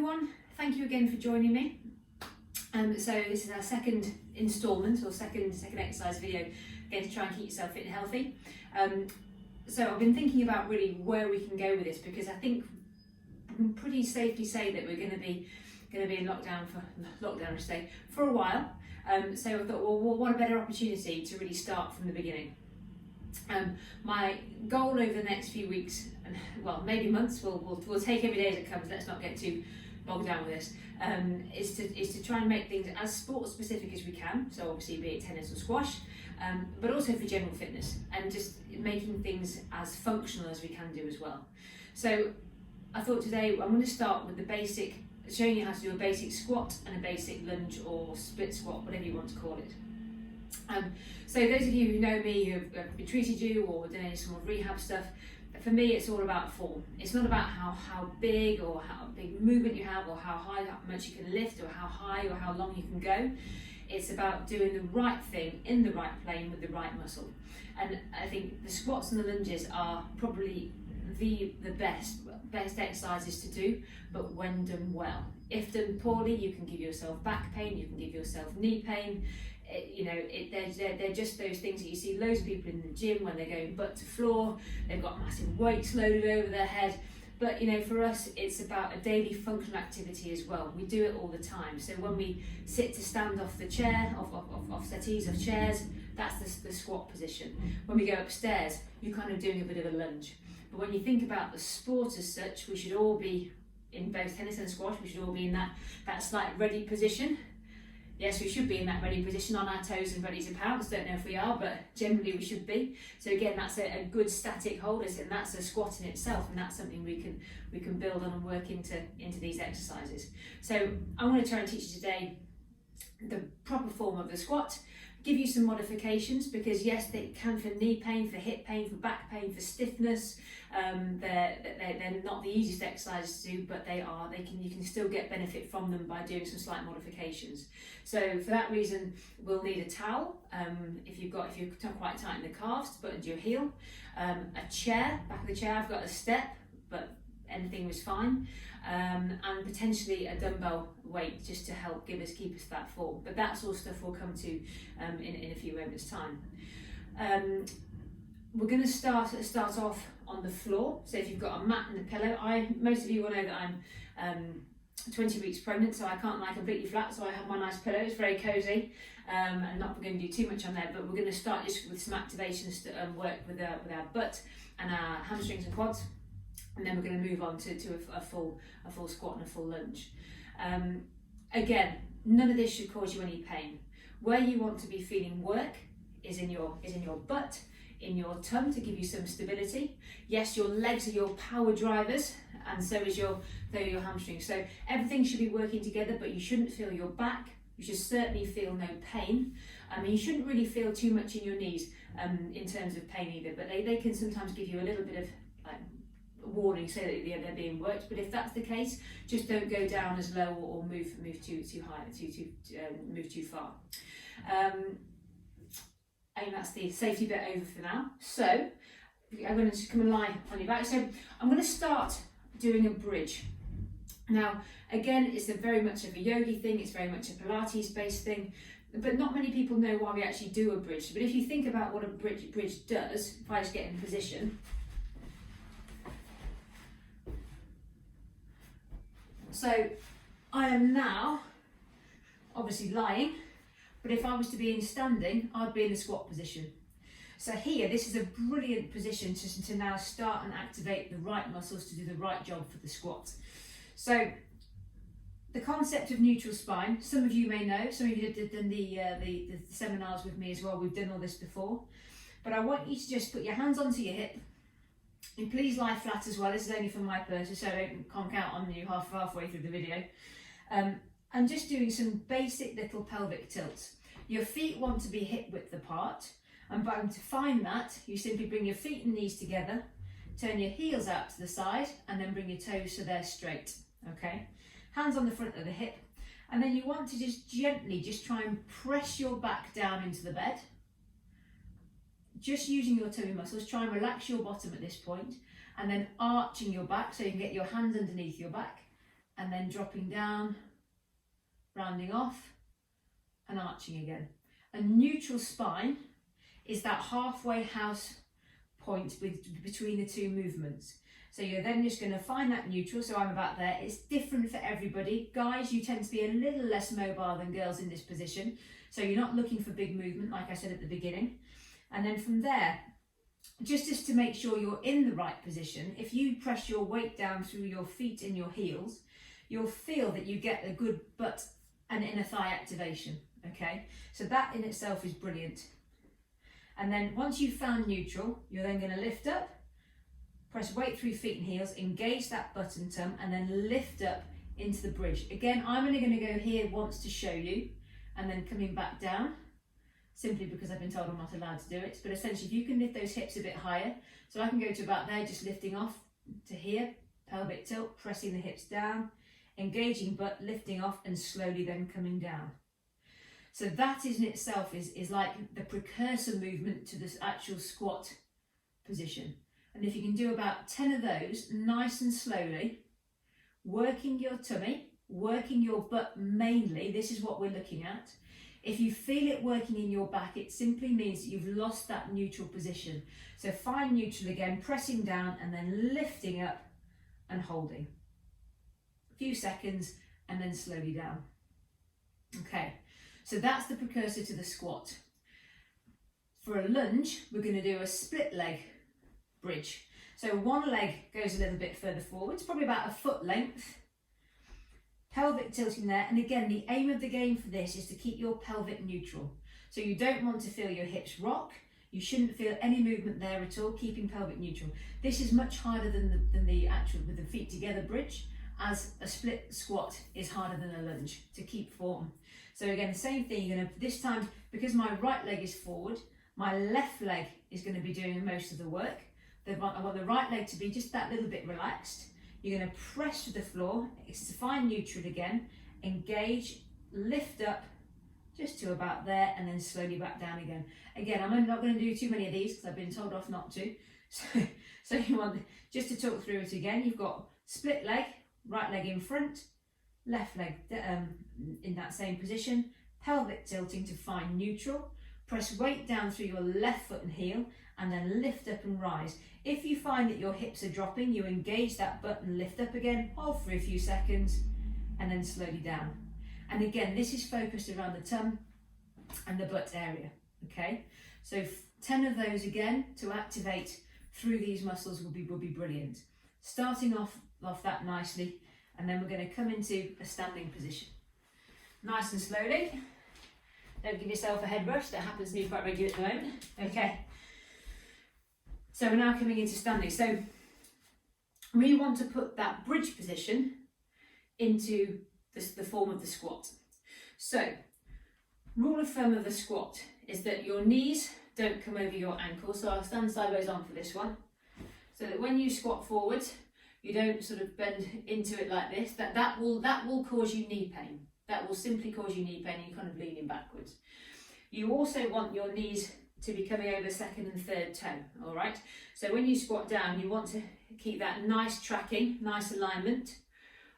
everyone, thank you again for joining me. So this is our second instalment or second exercise video, again to try and keep yourself fit and healthy. So I've been thinking about really where we can go with this, because I think I can pretty safely say that we're going to be in lockdown for a while. So I thought, well, what a better opportunity to really start from the beginning. My goal over the next few weeks, and well, maybe months, we'll take every day as it comes, let's not get too bogged down with this, is to try and make things as sport specific as we can, so obviously be it tennis or squash, but also for general fitness, and just making things as functional as we can do as well. So I thought today I'm going to start with the basic, showing you how to do a basic squat and a basic lunge or split squat, whatever you want to call it. So those of you who know me, who have been treated you or done any sort of rehab stuff, for me it's all about form. It's not about how big or how big movement you have, or how much you can lift, or how high or how long you can go. It's about doing the right thing in the right plane with the right muscle. And I think the squats and the lunges are probably the best exercises to do, but when done well. If done poorly, you can give yourself back pain, you can give yourself knee pain. They're just those things that you see loads of people in the gym when they're going butt to floor, they've got massive weights loaded over their head. But for us, it's about a daily functional activity as well. We do it all the time. So when we sit to stand off the chair, off settees, of chairs, that's the squat position. When we go upstairs, you're kind of doing a bit of a lunge. But when you think about the sport as such, we should all be, in both tennis and squash, we should all be in that slight ready position. Yes, we should be in that ready position, on our toes and ready to pounce. Don't know if we are, but generally we should be. So again, that's a good static hold, and that's a squat in itself, and that's something we can build on and work into these exercises. So I'm going to try and teach you today the proper form of the squat, give you some modifications, because yes, they can for knee pain, for hip pain, for back pain, for stiffness. They're not the easiest exercises to do, but you can still get benefit from them by doing some slight modifications. So for that reason, we'll need a towel, if you're not quite tight in the calves, to put under your heel, a chair, back of the chair. I've got a step, but anything was fine, and potentially a dumbbell weight just to help keep us that form. But that's all stuff we'll come to in a few moments' time. We're going to start off on the floor. So if you've got a mat and a pillow, most of you will know that I'm 20 weeks pregnant, so I can't lie completely flat, so I have my nice pillow. It's very cozy, and not going to do too much on there, but we're going to start just with some activations to work with our butt and our hamstrings and quads, and then we're going to move on to a full squat and a full lunge. Again, none of this should cause you any pain. Where you want to be feeling work is in your butt, in your tongue, to give you some stability. Yes, your legs are your power drivers, and so is your hamstrings. So everything should be working together, but you shouldn't feel your back. You should certainly feel no pain. You shouldn't really feel too much in your knees in terms of pain either, but they can sometimes give you a little bit of warning, so that they're being worked. But if that's the case, just don't go down as low or move too high, move too far. And that's the safety bit over for now. So I'm going to just come and lie on your back. So I'm going to start doing a bridge. Now, again, it's very much of a yogi thing. It's very much a Pilates based thing, but not many people know why we actually do a bridge. But if you think about what a bridge does, if I just get in position. So I am now obviously lying, but if I was to be in standing, I'd be in the squat position. So here, this is a brilliant position to now start and activate the right muscles to do the right job for the squat. So the concept of neutral spine, some of you may know, some of you did the seminars with me as well, we've done all this before. But I want you to just put your hands onto your hip, and please lie flat as well. This is only for my purpose, so I don't conk out on you halfway through the video. And just doing some basic little pelvic tilts. Your feet want to be hip width apart, and to find that, you simply bring your feet and knees together, turn your heels out to the side, and then bring your toes so they're straight, okay? Hands on the front of the hip, and then you want to just gently try and press your back down into the bed. Just using your tummy muscles, try and relax your bottom at this point, and then arching your back so you can get your hands underneath your back, and then dropping down, rounding off and arching again. A neutral spine is that halfway house point between the two movements. So you're then just going to find that neutral, so I'm about there. It's different for everybody. Guys, you tend to be a little less mobile than girls in this position, so you're not looking for big movement like I said at the beginning. And then from there, just to make sure you're in the right position, if you press your weight down through your feet and your heels, you'll feel that you get a good butt and inner thigh activation, okay? So that in itself is brilliant. And then once you've found neutral, you're then going to lift up, press weight through feet and heels, engage that butt and tum, and then lift up into the bridge. Again, I'm only going to go here once to show you, and then coming back down, simply because I've been told I'm not allowed to do it. But essentially, if you can lift those hips a bit higher, so I can go to about there, just lifting off to here, pelvic tilt, pressing the hips down, engaging butt, lifting off, and slowly then coming down. So that in itself is like the precursor movement to this actual squat position. And if you can do about 10 of those nice and slowly, working your tummy, working your butt mainly, this is what we're looking at. If you feel it working in your back, it simply means that you've lost that neutral position. So find neutral again, pressing down and then lifting up and holding. A few seconds and then slowly down. Okay, so that's the precursor to the squat. For a lunge, we're going to do a split leg bridge. So one leg goes a little bit further forward, it's probably about a foot length. Pelvic tilting there, and again the aim of the game for this is to keep your pelvic neutral. So you don't want to feel your hips rock, you shouldn't feel any movement there at all, keeping pelvic neutral. This is much harder than the actual with the feet together bridge, as a split squat is harder than a lunge to keep form. So again, the same thing, you're going to, this time, because my right leg is forward, my left leg is going to be doing most of the work. I want the right leg to be just that little bit relaxed. You're going to press to the floor, it's to find neutral again, engage, lift up just to about there, and then slowly back down again. Again, I'm not going to do too many of these because I've been told off not to. So you want, just to talk through it again, you've got split leg, right leg in front, left leg in that same position, pelvic tilting to find neutral, press weight down through your left foot and heel, and then lift up and rise. If you find that your hips are dropping, you engage that butt and lift up again, hold for a few seconds, and then slowly down. And again, this is focused around the tum and the butt area, okay? So 10 of those again to activate through these muscles will be brilliant. Starting off that nicely, and then we're going to come into a standing position. Nice and slowly. Don't give yourself a head rush, that happens to me quite regularly at the moment, okay? So we're now coming into standing. So we want to put that bridge position into the form of the squat. So rule of thumb of the squat is that your knees don't come over your ankles. So I'll stand sideways on for this one. So that when you squat forward, you don't sort of bend into it like this. That will cause you knee pain. That will simply cause you knee pain and you're kind of leaning backwards. You also want your knees to be coming over second and third toe, all right? So when you squat down, you want to keep that nice tracking, nice alignment,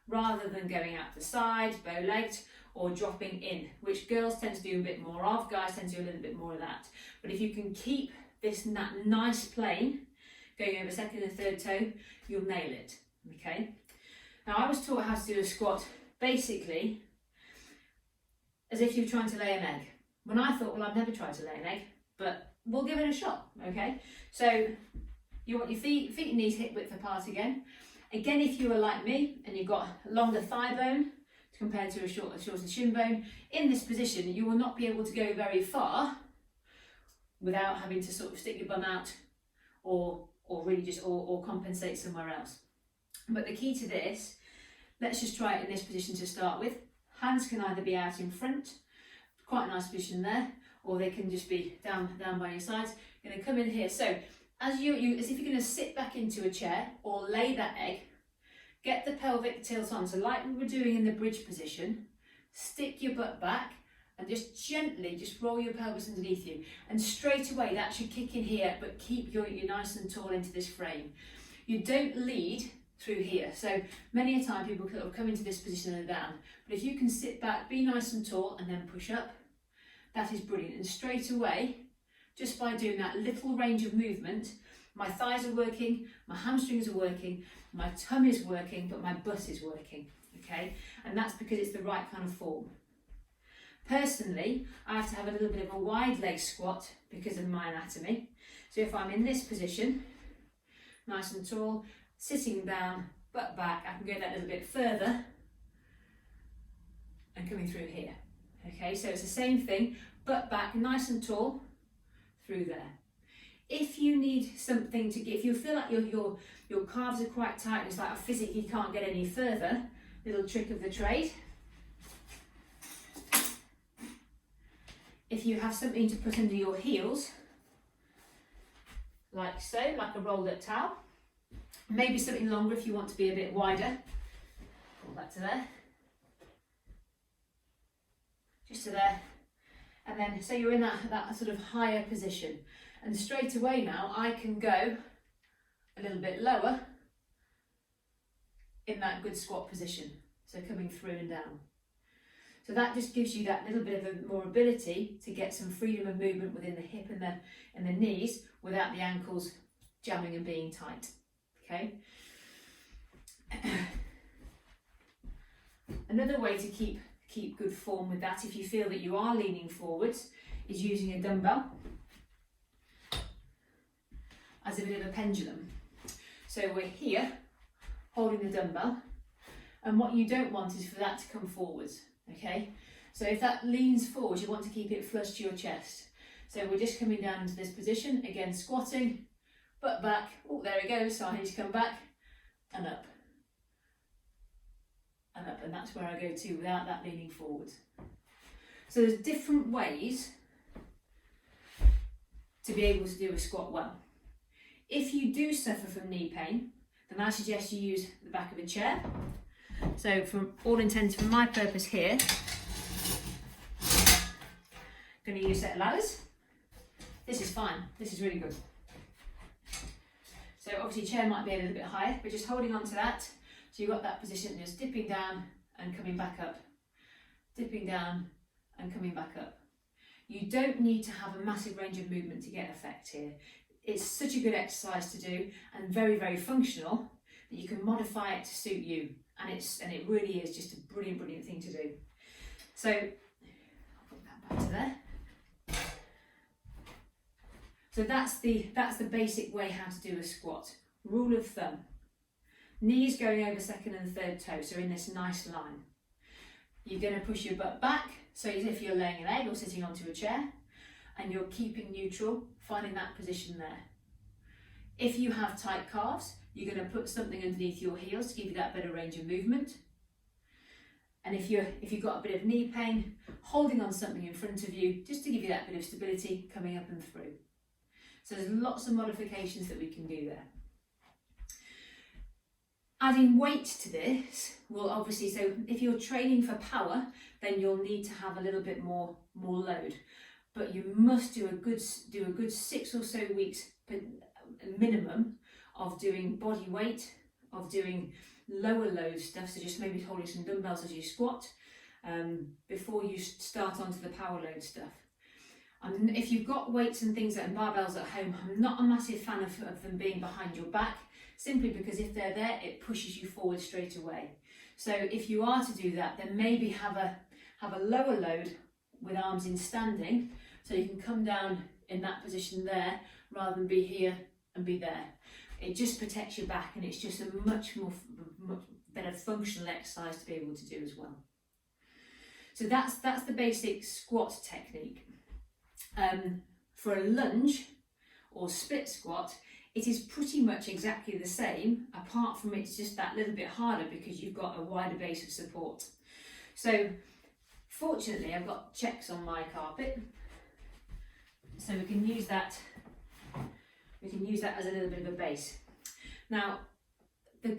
rather than going out the side, bow-legged, or dropping in, which girls tend to do a bit more of, guys tend to do a little bit more of that. But if you can keep that nice plane, going over second and third toe, you'll nail it, okay? Now, I was taught how to do a squat, basically, as if you're trying to lay an egg. When I thought, well, I've never tried to lay an egg, but we'll give it a shot, okay? So you want your feet and knees hip width apart again. Again, if you are like me and you've got a longer thigh bone compared to a shorter shin bone, in this position you will not be able to go very far without having to sort of stick your bum out or really just or compensate somewhere else. But the key to this, let's just try it in this position to start with. Hands can either be out in front, quite a nice position there, or they can just be down by your sides. You're going to come in here. So as if you're going to sit back into a chair or lay that egg, get the pelvic tilt on. So like we were doing in the bridge position, stick your butt back and just gently just roll your pelvis underneath you. And straight away that should kick in here, but keep your nice and tall into this frame. You don't lead through here. So many a time people come into this position and down, but if you can sit back, be nice and tall, and then push up, that is brilliant. And straight away, just by doing that little range of movement, my thighs are working, my hamstrings are working, my tummy is working, but my butt is working, okay? And that's because it's the right kind of form. Personally, I have to have a little bit of a wide leg squat because of my anatomy. So if I'm in this position, nice and tall, sitting down, butt back, I can go that a little bit further and coming through here. Okay, so it's the same thing, butt back, nice and tall, through there. If you need something to get, if you feel like your calves are quite tight and it's like I physically can't get any further, little trick of the trade. If you have something to put under your heels, like so, like a rolled up towel, maybe something longer if you want to be a bit wider, pull that to there, just to there, and then so you're in that sort of higher position, and straight away now I can go a little bit lower in that good squat position, so coming through and down. So that just gives you that little bit of more ability to get some freedom of movement within the hip and the knees without the ankles jamming and being tight. Okay. Another way to keep good form with that, if you feel that you are leaning forwards, is using a dumbbell as a bit of a pendulum. So we're here holding the dumbbell, and what you don't want is for that to come forwards. Okay, so if that leans forward, you want to keep it flush to your chest. So we're just coming down into this position, again squatting, butt back, oh there it goes, so I need to come back, and up, and that's where I go to without that leaning forwards. So there's different ways to be able to do a squat well. If you do suffer from knee pain, then I suggest you use the back of a chair. So for all intents, for my purpose here, I'm going to use a set of ladders. This is fine, this is really good. So obviously chair might be a little bit higher, but just holding on to that, so you've got that position, just dipping down and coming back up, dipping down and coming back up. You don't need to have a massive range of movement to get effect here. It's such a good exercise to do and very, very functional that you can modify it to suit you. And it really is just a brilliant, brilliant thing to do. So I'll put that back to there. So that's the basic way how to do a squat. Rule of thumb: knees going over second and third toe, so in this nice line. You're going to push your butt back, so as if you're laying an egg or sitting onto a chair, and you're keeping neutral, finding that position there. If you have tight calves, you're going to put something underneath your heels to give you that better range of movement. And if you've got a bit of knee pain, holding on something in front of you just to give you that bit of stability coming up and through. So there's lots of modifications that we can do there. Adding weight to this will obviously, so if you're training for power, then you'll need to have a little bit more load. But you must do a good 6 or so weeks minimum of doing body weight, of doing lower load stuff, so just maybe holding some dumbbells as you squat, before you start onto the power load stuff. And if you've got weights and things and barbells at home, I'm not a massive fan of them being behind your back, simply because if they're there, it pushes you forward straight away. So if you are to do that, then maybe have a lower load with arms in standing, so you can come down in that position there rather than be here and be there. It just protects your back, and it's just a much better functional exercise to be able to do as well. So that's the basic squat technique. For a lunge or split squat, it is pretty much exactly the same, apart from it's just that little bit harder because you've got a wider base of support. So fortunately, I've got checks on my carpet, so we can use that. We can use that as a little bit of a base. Now, the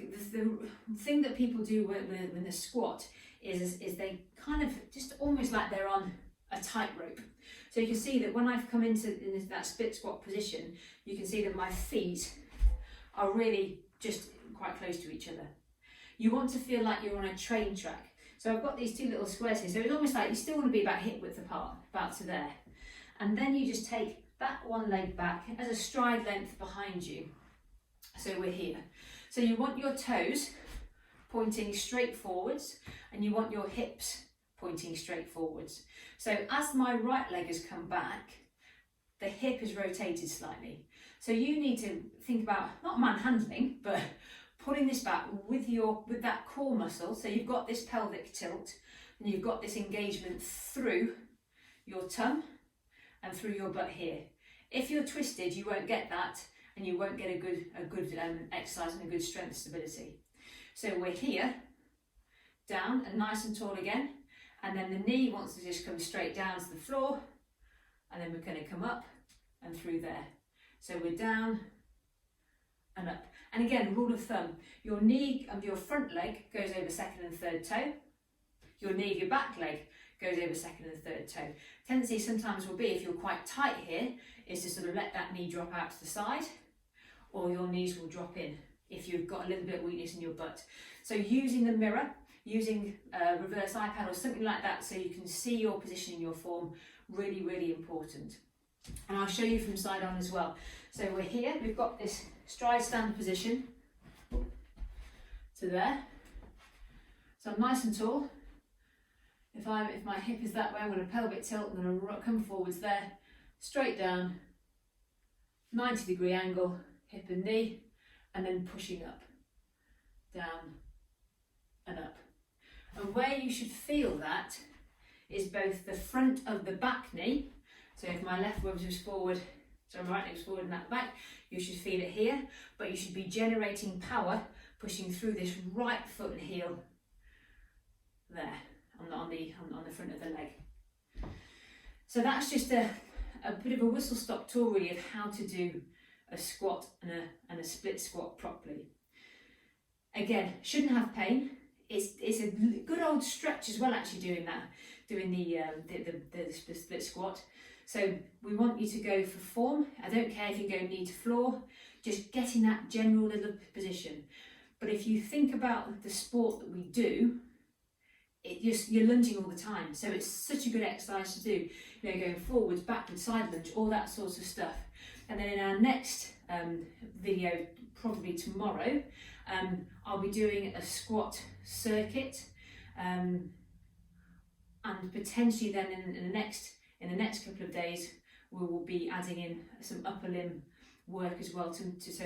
thing that people do when they squat is they kind of just almost like they're on a tightrope. So you can see that when I've come into that split squat position, you can see that my feet are really just quite close to each other. You want to feel like you're on a train track. So I've got these two little squares here, so it's almost like you still want to be about hip width apart, about to there. And then you just take that one leg back as a stride length behind you. So we're here. So you want your toes pointing straight forwards, and you want your hips pointing straight forwards. So as my right leg has come back, the hip is rotated slightly. So you need to think about, not manhandling, but pulling this back with that core muscle. So you've got this pelvic tilt, and you've got this engagement through your tum and through your butt here. If you're twisted, you won't get that, and you won't get a good exercise and a good strength stability. So we're here, down and nice and tall again, and then the knee wants to just come straight down to the floor, and then we're going to come up and through there. So we're down and up. And again, rule of thumb, your knee of your front leg goes over second and third toe. Your knee of your back leg goes over second and third toe. Tendency sometimes will be, if you're quite tight here, is to sort of let that knee drop out to the side, or your knees will drop in if you've got a little bit of weakness in your butt. So using the mirror, using a reverse iPad or something like that so you can see your position in your form, really, really important. And I'll show you from side on as well. So we're here, we've got this stride stand position to there. So I'm nice and tall. If my hip is that way, I'm going to pelvic tilt, I'm going to come forwards there, straight down, 90-degree angle, hip and knee, and then pushing up, down and up. And where you should feel that is both the front of the back knee. So if my left ribs is forward, so my right leg's forward and that back, you should feel it here, but you should be generating power, pushing through this right foot and heel there, on the front of the leg. So that's just a bit of a whistle-stop tour really of how to do a squat and a split squat properly. Again, shouldn't have pain. It's a good old stretch as well, actually, doing the split squat. So we want you to go for form. I don't care if you go knee to floor, just get in that general little position. But if you think about the sport that we do, you're lunging all the time, so it's such a good exercise to do. Going forwards, backwards, side lunge, all that sort of stuff. And then in our next video, probably tomorrow, I'll be doing a squat circuit, and potentially then in the next couple of days we will be adding in some upper limb work as well, so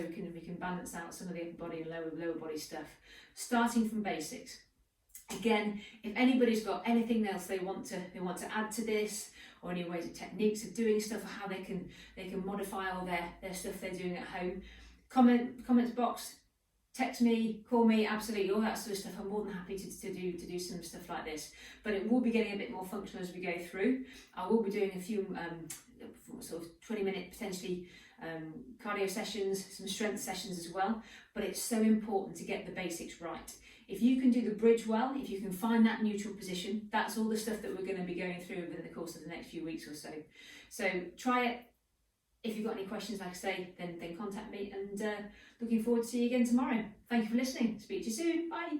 we can balance out some of the upper body and lower body stuff, starting from basics. Again, if anybody's got anything else they want to add to this, or any ways of techniques of doing stuff, or how they can modify all their stuff they're doing at home, comments box, text me, call me, absolutely, all that sort of stuff. I'm more than happy to do some stuff like this, but it will be getting a bit more functional as we go through. I will be doing a few sort of 20-minute potentially cardio sessions, some strength sessions as well, but it's so important to get the basics right. If you can do the bridge well, if you can find that neutral position, that's all the stuff that we're going to be going through over the course of the next few weeks or so. So try it. If you've got any questions, like I say, then contact me, and looking forward to see you again tomorrow. Thank you for listening. Speak to you soon. Bye.